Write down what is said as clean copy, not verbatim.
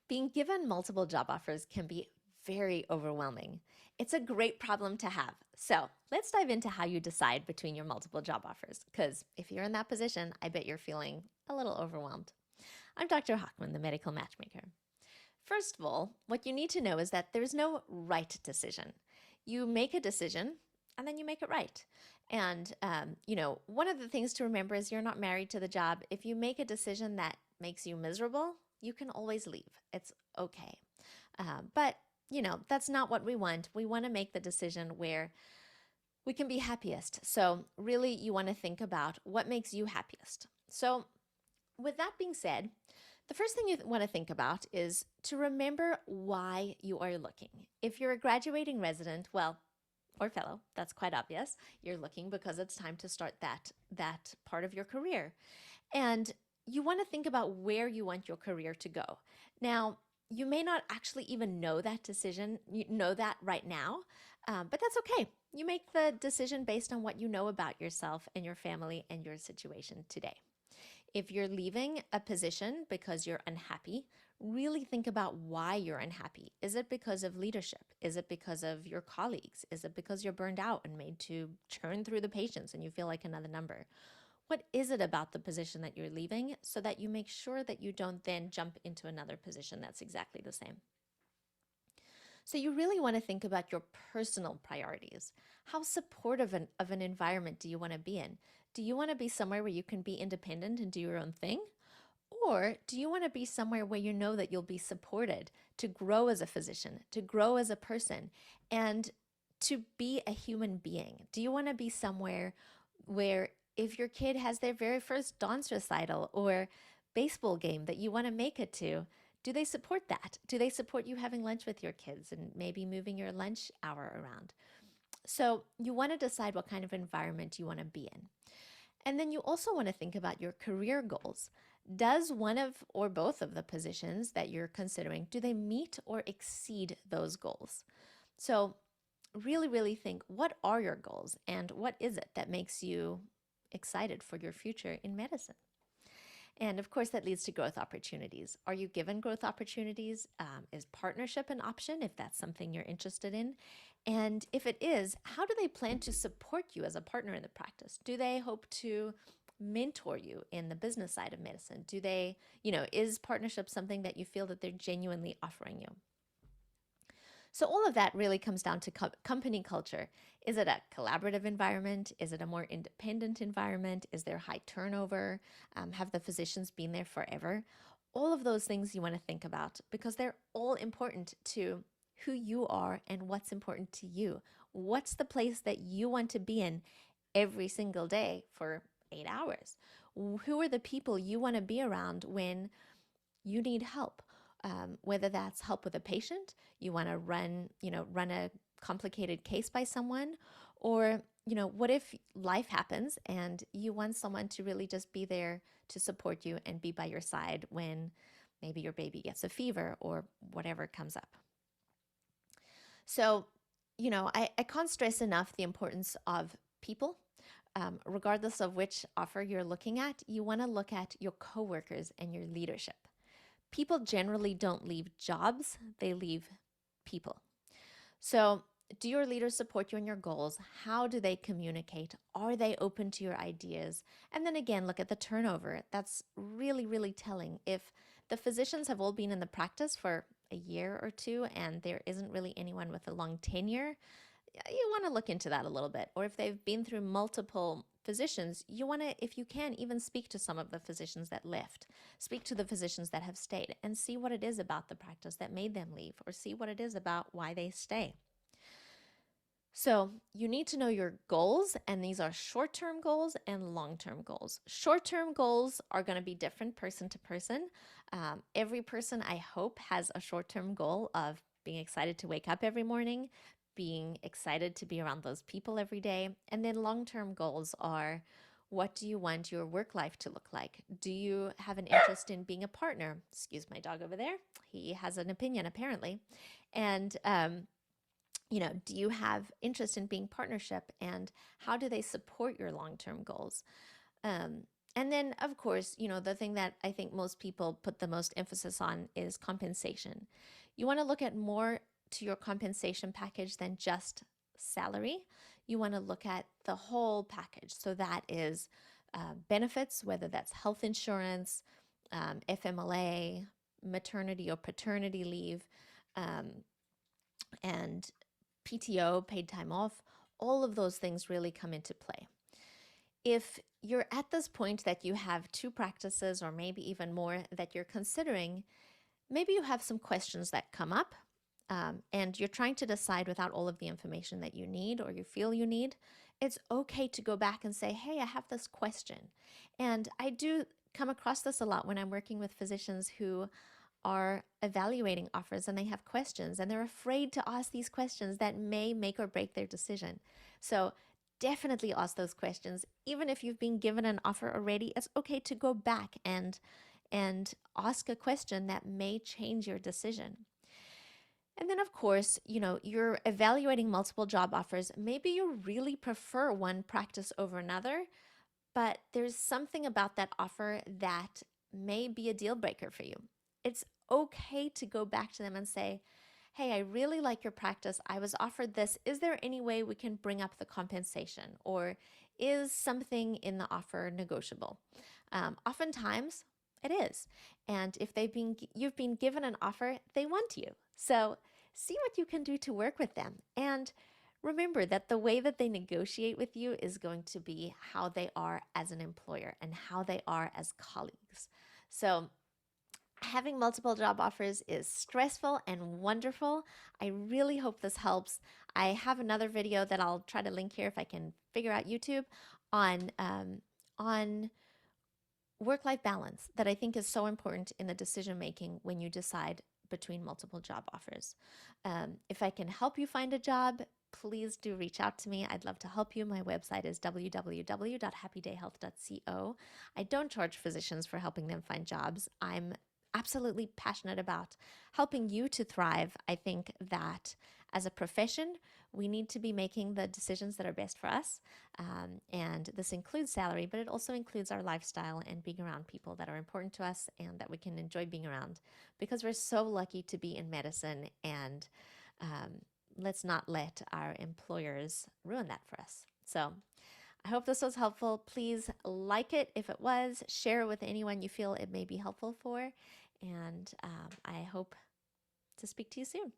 Being given multiple job offers can be very overwhelming. It's a great problem to have. So let's dive into how you decide between your multiple job offers, because if you're in that position, I bet you're feeling a little overwhelmed. I'm Dr. Hochman, the medical matchmaker. First of all, what you need to know is that there's no right decision. You make a decision and then you make it right. And, one of the things to remember is you're not married to the job. If you make a decision that makes you miserable, you can always leave. It's okay. But that's not what we want. We want to make the decision where we can be happiest. So, really, you want to think about what makes you happiest. So, with that being said, the first thing you want to think about is to remember why you are looking. If you're a graduating resident, well, or fellow, that's quite obvious. You're looking because it's time to start that part of your career. And you want to think about where you want your career to go. Now, you may not actually even know that decision, you know that right now, but that's okay. You make the decision based on what you know about yourself and your family and your situation today. If you're leaving a position because you're unhappy, really think about why you're unhappy. Is it because of leadership? Is it because of your colleagues? Is it because you're burned out and made to churn through the patients and you feel like another number? What is it about the position that you're leaving so that you make sure that you don't then jump into another position that's exactly the same? So you really want to think about your personal priorities. How supportive of an environment do you want to be in? Do you want to be somewhere where you can be independent and do your own thing? Or do you want to be somewhere where you know that you'll be supported to grow as a physician, to grow as a person, and to be a human being? Do you want to be somewhere where if your kid has their very first dance recital or baseball game that you want to make it to, do they support that? Do they support you having lunch with your kids and maybe moving your lunch hour around? So you want to decide what kind of environment you want to be in. And then you also want to think about your career goals. Does one of or both of the positions that you're considering, do they meet or exceed those goals? So really, really think, what are your goals and what is it that makes you excited for your future in medicine? And of course, that leads to growth opportunities. Are you given growth opportunities? Is partnership an option if that's something you're interested in? And if it is, how do they plan to support you as a partner in the practice? Do they hope to mentor you in the business side of medicine? Do they, is partnership something that you feel that they're genuinely offering you? So all of that really comes down to company culture. Is it a collaborative environment? Is it a more independent environment? Is there high turnover? Have the physicians been there forever? All of those things you want to think about because they're all important to who you are and what's important to you. What's the place that you want to be in every single day for 8 hours? Who are the people you want to be around when you need help? Whether that's help with a patient, you want to run a complicated case by someone, or, what if life happens and you want someone to really just be there to support you and be by your side when maybe your baby gets a fever or whatever comes up. So, I can't stress enough the importance of people. Regardless of which offer you're looking at, you want to look at your coworkers and your leadership. People generally don't leave jobs, they leave people. So, do your leaders support you in your goals? How do they communicate? Are they open to your ideas? And then again, look at the turnover. That's really, really telling. If the physicians have all been in the practice for a year or two and there isn't really anyone with a long tenure, you want to look into that a little bit. Or if they've been through multiple physicians, you want to, if you can, even speak to some of the physicians that left. Speak to the physicians that have stayed and see what it is about the practice that made them leave, or see what it is about why they stay. So you need to know your goals, and these are short-term goals and long-term goals. Short-term goals are going to be different person to person. Every person, I hope, has a short-term goal of being excited to wake up every morning, being excited to be around those people every day. And then long-term goals are, what do you want your work life to look like? Do you have an interest in being a partner? Excuse my dog over there. He has an opinion, apparently. And, do you have interest in being partnership, and how do they support your long-term goals? And then, of course, the thing that I think most people put the most emphasis on is compensation. You want to look at more to your compensation package than just salary. You want to look at the whole package. So that is benefits, whether that's health insurance, FMLA, maternity or paternity leave, um, and PTO, paid time off. All of those things really come into play. If you're at this point that you have two practices or maybe even more that you're considering, maybe you have some questions that come up, and you're trying to decide without all of the information that you need or you feel you need. It's okay to go back and say, hey, I have this question. And I do come across this a lot when I'm working with physicians who are evaluating offers and they have questions and they're afraid to ask these questions that may make or break their decision. So definitely ask those questions. Even if you've been given an offer already, it's okay to go back and ask a question that may change your decision. And then, of course, you're evaluating multiple job offers. Maybe you really prefer one practice over another, but there's something about that offer that may be a deal breaker for you. It's okay to go back to them and say, hey, I really like your practice. I was offered this. Is there any way we can bring up the compensation? Or is something in the offer negotiable? Oftentimes, it is. And if you've been given an offer, they want you. So see what you can do to work with them. And remember that the way that they negotiate with you is going to be how they are as an employer and how they are as colleagues. So having multiple job offers is stressful and wonderful. I really hope this helps. I have another video that I'll try to link here if I can figure out YouTube on work-life balance that I think is so important in the decision making when you decide between multiple job offers. If I can help you find a job, please do reach out to me. I'd love to help you. My website is www.happydayhealth.co. I don't charge physicians for helping them find jobs. I'm absolutely passionate about helping you to thrive. I think that as a profession, we need to be making the decisions that are best for us. And this includes salary, but it also includes our lifestyle and being around people that are important to us and that we can enjoy being around, because we're so lucky to be in medicine. And let's not let our employers ruin that for us. So I hope this was helpful. Please like it if it was, share it with anyone you feel it may be helpful for, and I hope to speak to you soon.